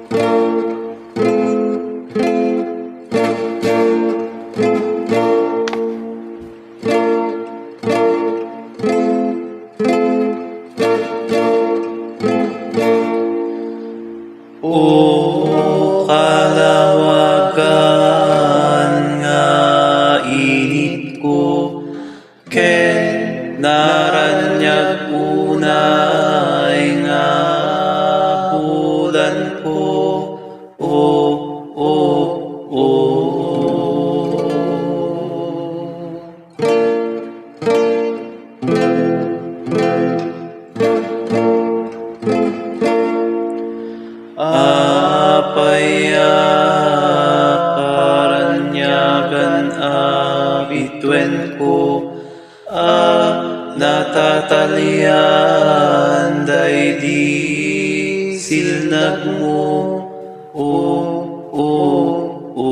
O kalawagan nga init ko, ken naranyag unay nga bulan ko. O, o, o. Apaya karanyagan bituin ko, natatalian day di silnag mo. O, o, o.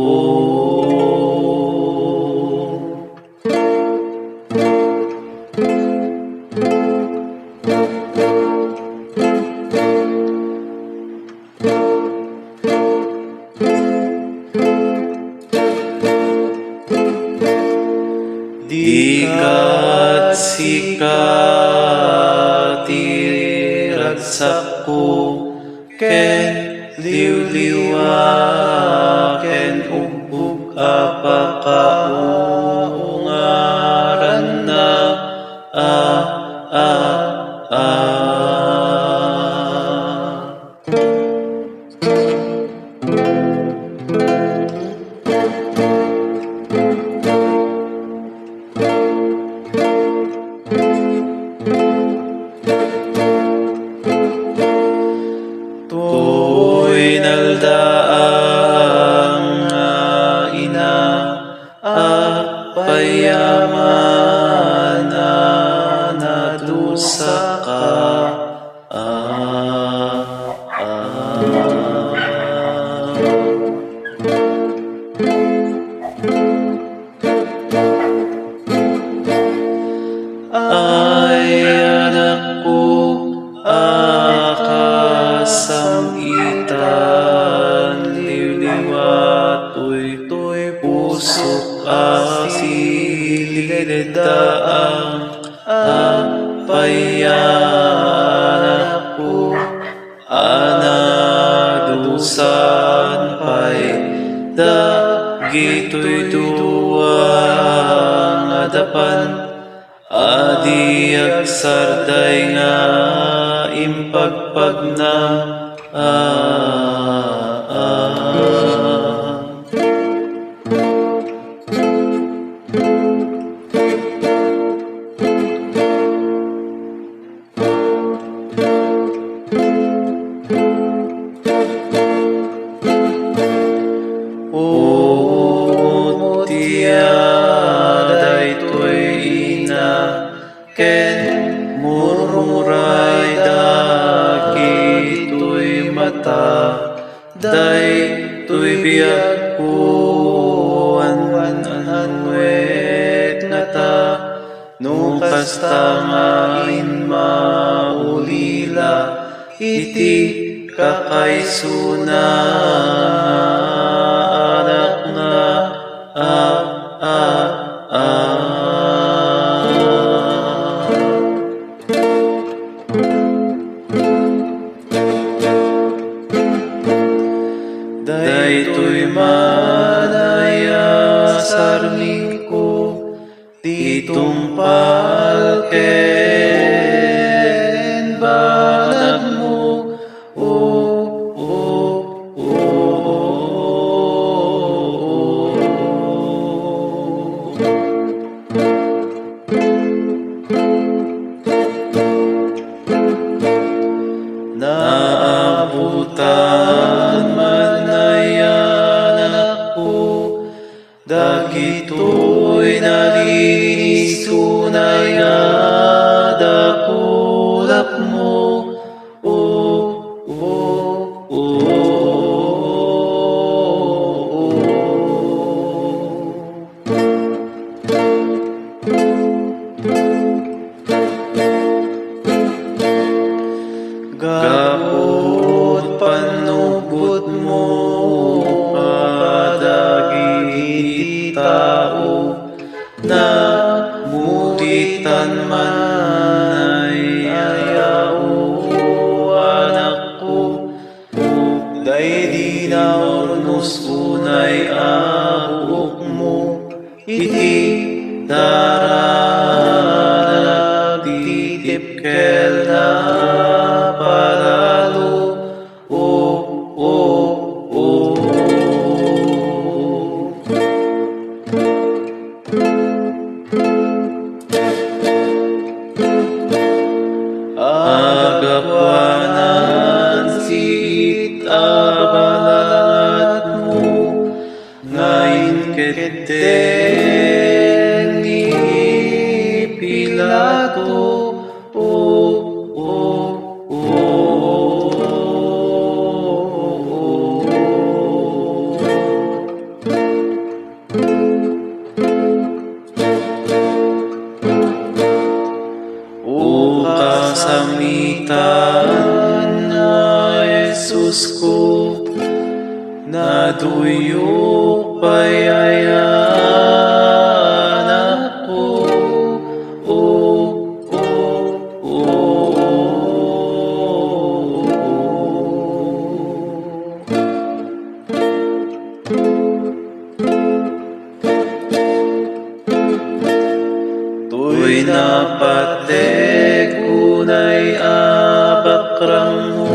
Di kat sikat iragsak ko, ken liw-liwa, ken ugbog apakaungaran na To'y naldaang ina payaman na nadusa ka. Ay anak ko, kasamgitan, liw-liwa, tuy-tuy, pusok silid-daang apayanak ko, anadusan pa'y dagito'y duwang adapan, adi agsarday nga impagpag na O tiyaday to'y ina, ken murmuray dagito'y mata, day to'y biyak ko anwet ngata, no kasta ngain maulila, iti kakaysuna anak nga daytoy manaya sarling ko, titumpal ken banag mo. O, o, o, naabutan manayan ako, dagito'y naliniso na day di na ornos unay abuok mo, iti darana titipkel na paralo, o. Agapwanan sit abalat mo, ngayon keten ni Pilato, Kasamitan na Jesus ko, naduyok payayan ako, To'y napatek unay abakrang mo,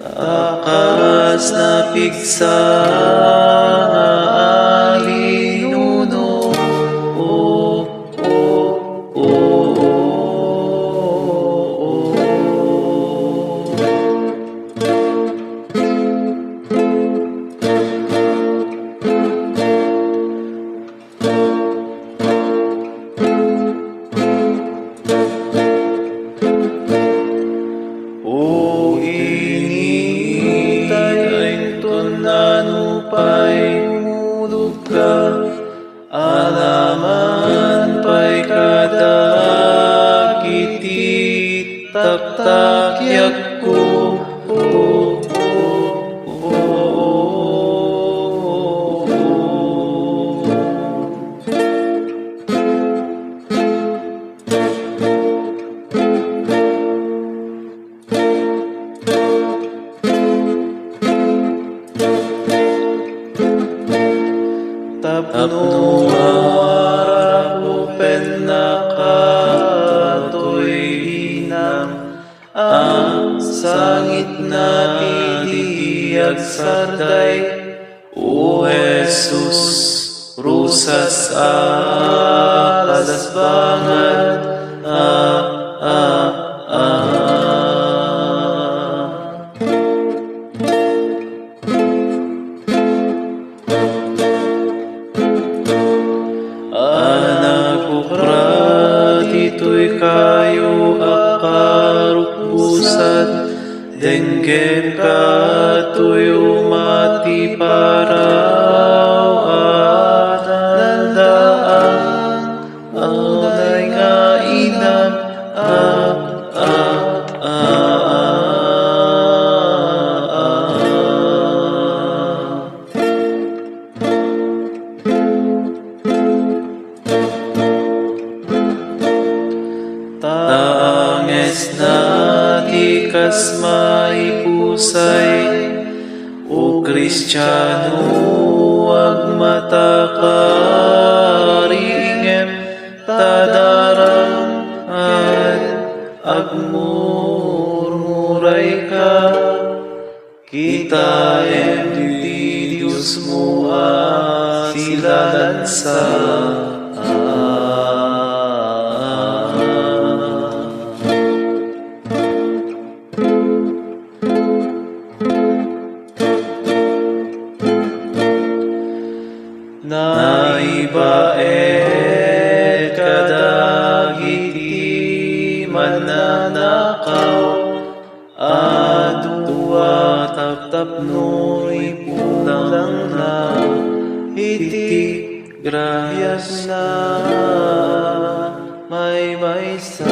takas na piksa alinuno, pa'y umulog ka, alaman pa'y kadagiti taktakyak ko, tapno arapo penakato'y inam, ang sangit na titiyag sarday, O Jesus, rusas alasbangan, Dito'y kayo akarupusat, denggem ka to'y umati paraw at nandaan, unay nga inam, Tanges na tikas maipusay, O Kristiyano, wag matakaringem, tadarang at agmurmuray ka, kita di Diyos mo silalansa. Naibae kadagiti mananakaw, adwa taptapno'y pulang na, iti grabyas na may sa